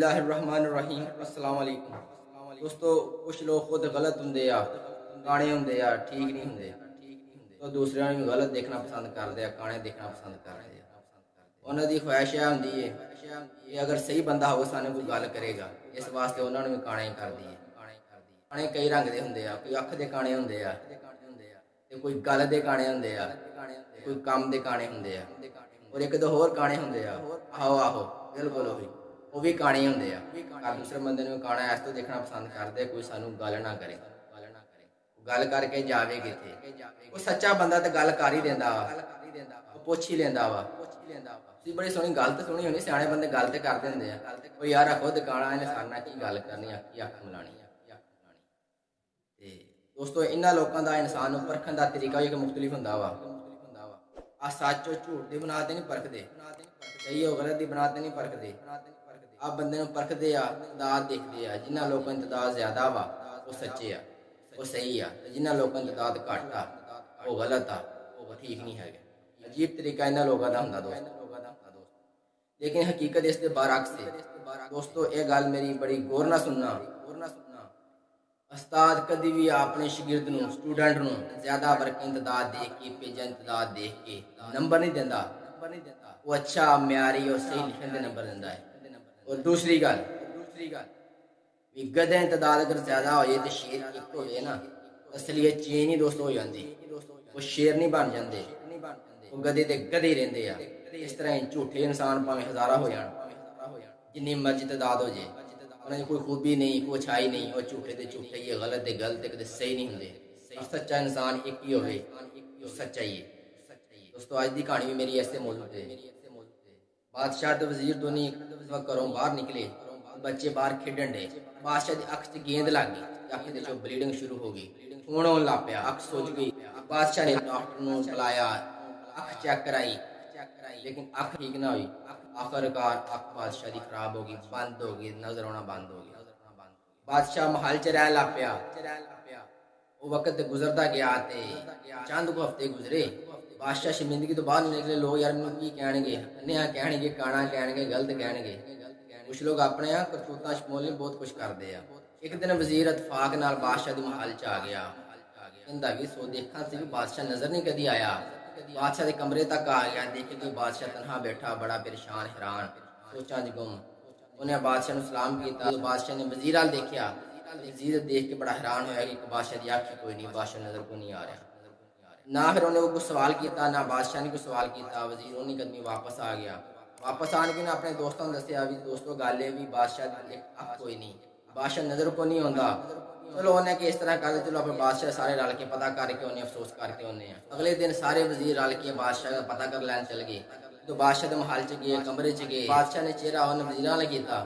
बिस्मिल्लाहिर्रहमानिर्रहीम अस्सलाम वालेकुम। दोस्तों, कुछ लोग खुद गलत होंगे आ, गाने होंगे आ ठीक नहीं होंगे, तो दूसरों ਨੂੰ गलत देखना पसंद करते हैं, गाने देखना पसंद करते हैं। ਉਹਨਾਂ ਦੀ ਖੁਆਇਸ਼ ਇਹ ਹੁੰਦੀ ਹੈ ਕਿ ਅਗਰ ਸਹੀ ਬੰਦਾ ਹੋਵੇ ਸਾਨੂੰ ਕੋਈ ਗੱਲ ਕਰੇਗਾ, ਇਸ ਵਾਸਤੇ ਉਹਨਾਂ ਨੂੰ ਵੀ ਕਾਣੇ ਕਰਦੀ ਹੈ। ਕਾਣੇ ਕਈ ਰੰਗ ਦੇ ਹੁੰਦੇ ਆ, ਕੋਈ ਅੱਖ ਦੇ ਕਾਣੇ ਹੁੰਦੇ ਆ ਤੇ ਕੋਈ ਗੱਲ ਦੇ ਕਾਣੇ ਹੁੰਦੇ ਆ, ਕੋਈ ਕੰਮ ਦੇ ਕਾਣੇ ਹੁੰਦੇ ਆ, ਔਰ ਇੱਕ ਦੋ ਹੋਰ ਕਾਣੇ ਹੁੰਦੇ ਆ। ਆਹੋ ਆਹੋ ਬਿਲਕੁਲ ਉਹ ਵੀ ਕਾਣੇ ਹੁੰਦੇ ਆ। ਹਰ ਦੂਸਰੇ ਬੰਦੇ ਨੂੰ ਕਾਣਾ ਇਸ ਤੋਂ ਦੇਖਣਾ ਪਸੰਦ ਕਰਦੇ ਕੋਈ ਸਾਨੂੰ ਗੱਲ ਨਾ ਕਰੇ, ਗੱਲ ਕਰਕੇ ਜਾਵੇ ਕਿੱਥੇ। ਉਹ ਸੱਚਾ ਬੰਦਾ ਤੇ ਗੱਲ ਕਰ ਹੀ ਦਿੰਦਾ ਵਾ, ਉਹ ਪੁੱਛ ਹੀ ਲੈਂਦਾ ਵਾ। ਤੁਸੀਂ ਬੜੀ ਸੋਹਣੀ ਗੱਲ ਤਾਂ ਸੁਣੀ ਹੋਣੀ, ਸਿਆਣੇ ਬੰਦੇ ਗੱਲ ਤੇ ਕਰਦੇ ਹੁੰਦੇ ਆ, ਉਹ ਯਾਰ ਖੁਦ ਕਾਣਾ ਇਹਨੇ ਸਾਡੇ ਨਾਲ ਕੀ ਗੱਲ ਕਰਨੀ, ਕੀ ਅੱਖ ਮਿਲਾਣੀ। ਤੇ ਦੋਸਤੋ, ਇਹਨਾਂ ਲੋਕਾਂ ਦਾ ਇਨਸਾਨ ਨੂੰ ਪਰਖਣ ਦਾ ਤਰੀਕਾ ਵੀ ਇੱਕ ਮੁਖਤਲਿਫ ਹੁੰਦਾ ਵਾ। ਆ ਸੱਚ ਔਰ ਝੂਠ ਦੀ ਬਣਾ ਤੇ ਨਹੀਂ ਪਰਖਦੇ, ਸਹੀ ਔਰ ਗਲਤ ਦੀ ਬਣਾ ਤੇ ਨਹੀਂ ਪਰਖਦੇ। ਆ ਬੰਦੇ ਨੂੰ ਪਰਖਦੇ ਆ, ਤਦਾਦ ਦੇਖਦੇ ਆ। ਜਿਨ੍ਹਾਂ ਲੋਕਾਂ ਦੀ ਤਦਾਦ ਜ਼ਿਆਦਾ ਵਾ ਉਹ ਸੱਚੇ ਆ, ਉਹ ਸਹੀ ਆ, ਤੇ ਜਿਨ੍ਹਾਂ ਲੋਕਾਂ ਦੀ ਤਦਾਦ ਘੱਟ ਆ ਉਹ ਗਲਤ ਆ, ਉਹ ਠੀਕ ਨਹੀਂ ਹੈਗੇ। ਅਜੀਬ ਤਰੀਕਾ ਇਹਨਾਂ ਲੋਕਾਂ ਦਾ ਹੁੰਦਾ ਦੋਸਤ। लेकिन हकीकत इसके बरअक्स है दोस्तों। ये गल मेरी बड़ी गौर ना सुनना। उस्ताद कभी भी अपने शागिर्द नूं, स्टूडेंट नूं ज़्यादा वर्क इंतदाद देख के, पेजा इंतदाद देख के नंबर नहीं देता। वो अच्छा म्यारी और सही लिखने के नंबर देता है। और दूसरी गल भी गधे इंतदाद अगर ज़्यादा हो जाए तो शेर एक हो ना, असलियत चेंज ही दोस्तों हो जाती। वो शेर नहीं बन जाते, वो गधे ते गधे ही रहिंदे आ। इस तरह ही झूठे इंसान भावें हज़ारा हो जान, जिन्नी मर्जी तादाद हो जाए, उन्हें कोई खूबी नहीं, कोई अच्छाई नहीं, और झूठे ते झूठे ही, गलत ते गलत कदे सही नहीं होंगे। सच्चा इंसान एक ही होवे, सच्चा ही है। दोस्तों, अज की कहानी भी मेरी ऐसे मौजूद है। बादशाह ते वजीर दोनों घरों बाहर निकले, बच्चे बाहर खेडन डे। बादशाह की अख च गेंद लग गई, अख दे चों ब्लीडिंग शुरू हो गई, खून होने लग पिया, अख सुज गई। बादशाह ने डॉक्टर नूं बुलाया, अख चेक कराई, लेकिन अख ठीक ना हुई। आखिरकार अख बादशाह की खराब हो गई, बंद हो गई, नजर आना बंद हो गया। बादशाह महल च रह लग पिया। वो वक्त गुजरता गया ते चंद को हफ्ते गुजरे, बादशाह शर्मिंदगी तो बाहर नहीं निकले। लोग यार मैनूं की कहणगे, अन्नेहा कहणगे, काना कहणगे, गलत कहणगे। कुछ लोग अपने करतूतां शमूली बहुत कुछ करते हैं। एक दिन वजीर इतफाक नाल बादशाह दी महल च आ गया। कहंदा भी सो देखा सी बादशाह नजर नहीं कदी आया। बादशाह के कमरे तक आ गया, देखे कि बादशाह तनहा बैठा, बड़ा परेशान हैरान, सोचा च गुम। उन्हें बादशाह ने सलाम किया। बादशाह ने वजीर वाल देखा, वजीर देख के बड़ा हैरान होया कि बादशाह की अख कोई नहीं, बादशाह नजर को नहीं आ रहा। ना फिर उन्हें कोई सवाल किया, ना बादशाह ने कोई सवाल किया। वजीर उन्हीं कदमी वापस आ गया। वापस आने के अपने दोस्तों ने दसिया भी दोस्तों गल है भी बादशाह की अख कोई नहीं, बादशाह नजर को नहीं आता। चलो उन्हें कि इस तरह कर, चलो अपने बादशाह सारे रल के पता करके उन्हें अफसोस करके उन्हें अगले दिन सारे वजीर रल के बादशाह का पता कर लैन चल गए। तो बादशाह के महल च गए, कमरे च गए। बादशाह ने चेहरा उन्हें वजीर ने किया।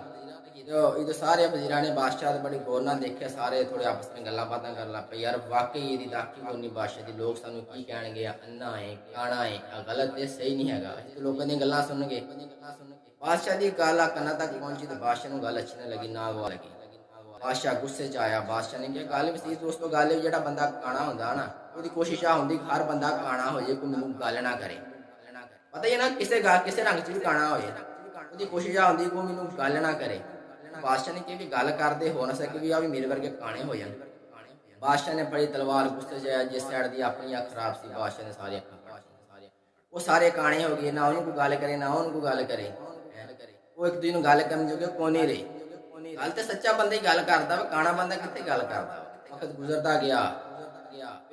तो सारे वजीर ने बादशाह बड़ी गौर ना देखे, सारे थोड़े आपस में गल्लां बातां कर लग पे। यार वाकई ये दाखी कोई नहीं बादशाह की, लोग सानू की कहणगे, अन्ना है, काना है, गलत है, सही नहीं हैगा। तो लोगों दी गल्लां सुन के बादशाह की गल कन्ना तक पहुंची तो बादशाह नूं गल अच्छी नहीं लगी, ना गवा लगी। बादशाह गुस्से च आया। बादशाह ने कहा गल भी सी दोस्तों, गल भी जो बंदा काना होंदा ना, वो कोशिश आ होंदी हर बंदा काना हो जाए, कोई मैनूं गल ना करे। पता ही ना किसे रंग च भी काना हो जाए, वो कोशिश आ होंदी कोई मैनूं गल ना करे। बादशाह ने कहा कि गल करते हो ना सके भी आ भी मेरे वर्गे काने हो जाए। बादशाह ने बड़ी तलवार गुस्से च आया। जिस साइड की अपनी अख खराब सी, बादशाह ने सारी अखां, वो सारे काने हो गए, ना उन्होंने कोई गल करे, ना उन्होंने कोई गल करे। वो एक दूजे गल करने जोगे कोई नहीं रहे। गल तो सच्चा बंदा ही गल करता, काना बंदा कितने गल करता। वक्त गुजरता गया।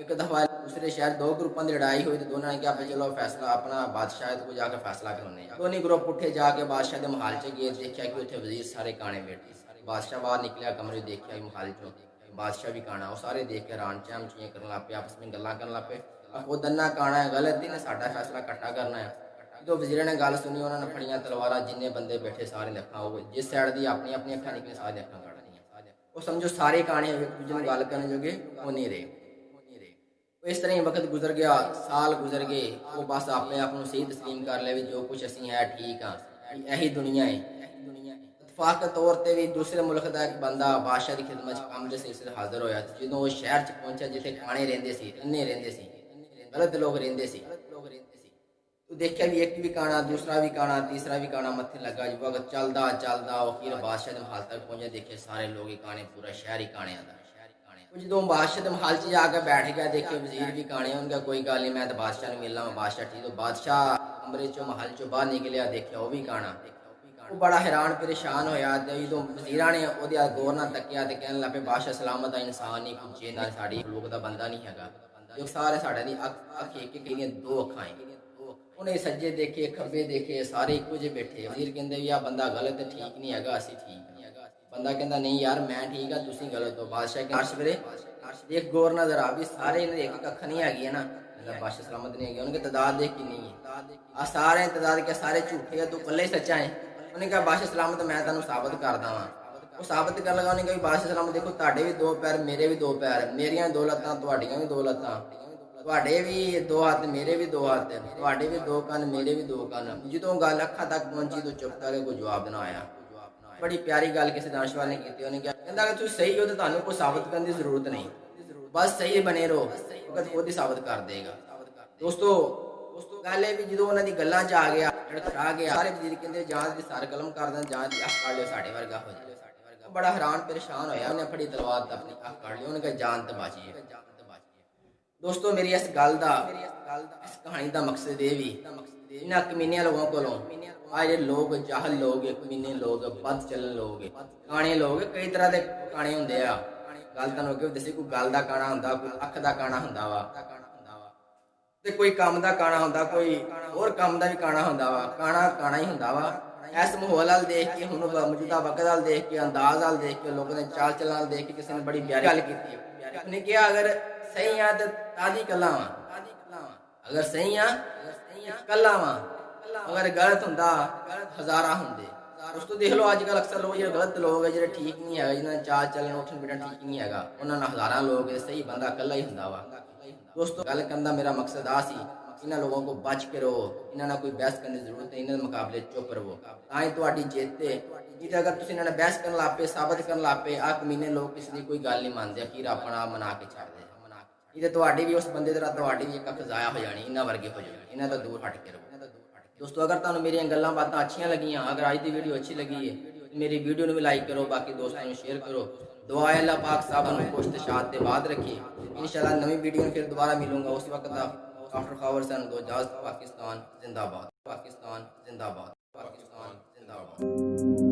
एक दफा दूसरे शहर दो ग्रुपों की लड़ाई हुई, तो दोनों ने कहा चलो फैसला अपना बादशाह को जाकर फैसला कराने। दोनों ग्रुप उठे जाके बादशाह के महल च गए, देखा कि उत्थे वजीर सारे काने बैठे। बादशाह बाहर निकलिया, कमरे देखा महल चो बादशाह भी काना। वो सारे देख के हैरान चैम चीं करन लग पे, आपस में गल्लां करन लग पे। खुद अन्ना काना है, गलत ही ने साडा फैसला कट्टा करना है। जो वजीर ने गल सुनी, उन्होंने फड़िया तलवार, जिन्ने बंदे बैठे सारे अखां हो, जिस साइड की अपनी अपनी अखां निकली सारी अखां कट दी। वो समझो सारे काने एक दूजे में गल करने जोगे वो नहीं रहे। इस तरह ही वक्त गुजर गया, साल गुजर गए। वो बस अपने आप को सही तस्लीम कर लिया भी जो कुछ असी है ठीक हाँ, यही दुनिया है। इतफाक के तौर पर भी दूसरे मुल्क का एक बंदा बादशाह की खिदमत काम के सिलसिले हाजिर होया। जो वो शहर च पहुंचा जिथे काने रहिंदे सी, अन्ने रहिंदे सी, गलत लोग रहिंदे सी। तो देखा भी एक भी काना, दूसरा भी काना, तीसरा भी काना मत्थे लगा। जो वक्त चलदा चलदा अखीर बादशाह दे महल तक पहुंचे, देखे सारे लोग ही काने, पूरा शहर ही काने दा। जो बादशाह दे महल च जाके बैठ गया, देखे वजीर भी काने। उनका कोई गल नहीं, मैं तो बादशाह ने मिलना, बादशाह ठीक। तो बादशाह कमरे चो महल चो बाहर निकलिया, देखा वह भी काना। वो बड़ा हैरान परेशान होया। जो वजीर ने वो गौर ना तकिया तो कहने लगे, बादशाह सलामत है, इंसान नहीं, कुछ जेंदा साड़ी लोग का बंदा नहीं है। जो सारे साढ़े दी अख एक एक दो अखां हैं। उन्हें सज्जे देखे खब्बे देखे, सारे इको जे बैठे। वजीर कहते भी आ बंदा गलत है, ठीक नहीं है, असी ठीक नहीं है। बंदा कहता नहीं यार मैं ठीक है, तुसी गलत हो। बादशाह के अर्श वीरे देख गौर नजर आ भी सारे इन्हें एक एक अख नहीं है ना। बादशाह सलामत नहीं है, उनकी तादाद देख कि नहीं है, आ सारे तादाद क्या सारे झूठे है, तू कल्ले ही सच्चा है। उन्हें कहा बादशाह सलामत मैं तेन साबित करदा वा। वो साबित कर लगा। उन्हें कहा बादशाह सलामत देखो, तुहाडे भी दो पैर, मेरे भी दो पैर, मेरिया दो लत्तां, तुहाडियां भी दो लत्तां, तुहाडे भी दो हाथ, मेरे भी दो हाथ, तुहाडे भी दो कन, मेरे भी दो कन। जो गल अखा तक पहुंची तो चुप करके कोई जवाब ना आया। बड़ी प्यारी गल किसी दानशवार ने की। उन्हें क्या कहता, अगर तुम सही हो तो तुहानू कोई साबित करने की जरूरत नहीं, बस सही बने रहो, वक्त खुद ही साबित कर देगा। दोस्तों गल है भी जो उन्होंने गल्लां च आ गया, आ गया, सारे वजीर कहते जां दी सार कलम कर दें, जां दी अख काट लियो, साढ़े वर्गा हो जाए। बड़ा हैरान परेशान होया, उन्हें फड़ी तलवार अपनी अख काट ली। उन्हें कहा जान तो बाची है। दोस्तों मेरी इस गल का, इस कहानी का मकसद ये भी, इन्होंने कमीनिया लोगों को आज लोग जाहल लोग, कमीने लोग, बद चलन लोग, काने लोग, कई तरह के काने होंगे आ। गल तुहानू दसी, कोई गल का काना होंदा, कोई अख का काना होंदा वा, ते कोई काम का काना होंदा, कोई होर काम का भी काना होंदा वा। काना काना ही होंदा वा। इस माहौल वाल देख के, हुण मौजूदा वक्त वाल देख के, अंदाज वाल देख के, लोगों ने चाल चलन वाल देख के किसी ने बड़ी प्यारी गल की। उन्हें कहा अगर सही आ तो तादी कला वा, अगर सही आ कला वा, अगर गलत होंदा हजारा होंदे। दोस्तों देख लो अजकल अक्सर लोग जो गलत लोग है, जो ठीक नहीं है, जिन्हें चाल चलन उठन बैठन ठीक नहीं है, उन्होंने हजारा लोग है, सही बंदा कला ही होंदा वा। दोस्तों गल करने का मेरा मकसद आ सी, इन्होंने लोगों को बच के रहो, इन्होंने कोई बहस करने की जरूरत नहीं, इन्होंने मुकाबले चुप रहो, तां ही तुहाडी जित है। जित अगर तुसीं इन्होंने बहस करन लग पे, साबित करन लग पे, आ कमीने लोग किसी की कोई गल नहीं मानते, अखीर अपना मना के छड्ड दे। ये तुहाडी भी उस बंदे तरह तुहाडी भी एक अख जाया हो जानी, इन्हां वर्गे हो जाने, इन्हां तो दूर हट के रहो। दोस्तों अगर तुहानू मेरियां गल्लां बातां अच्छियां लगियां, अगर अज दी वीडियो अच्छी लगी है तो मेरी वीडियो नूं भी लाइक करो, बाकी दोस्तों नूं शेयर करो। दुआ है अल्लाह पाक साहब नूं खुश ते शाद ते बाद रखे। इंशाअल्लाह नवी वीडियो में फिर दोबारा मिलूंगा। उस वक्त आफ्टर खबर सन दो इजाज़त। पाकिस्तान जिंदाबाद, पाकिस्तान जिंदाबाद, पाकिस्तान जिंदाबाद।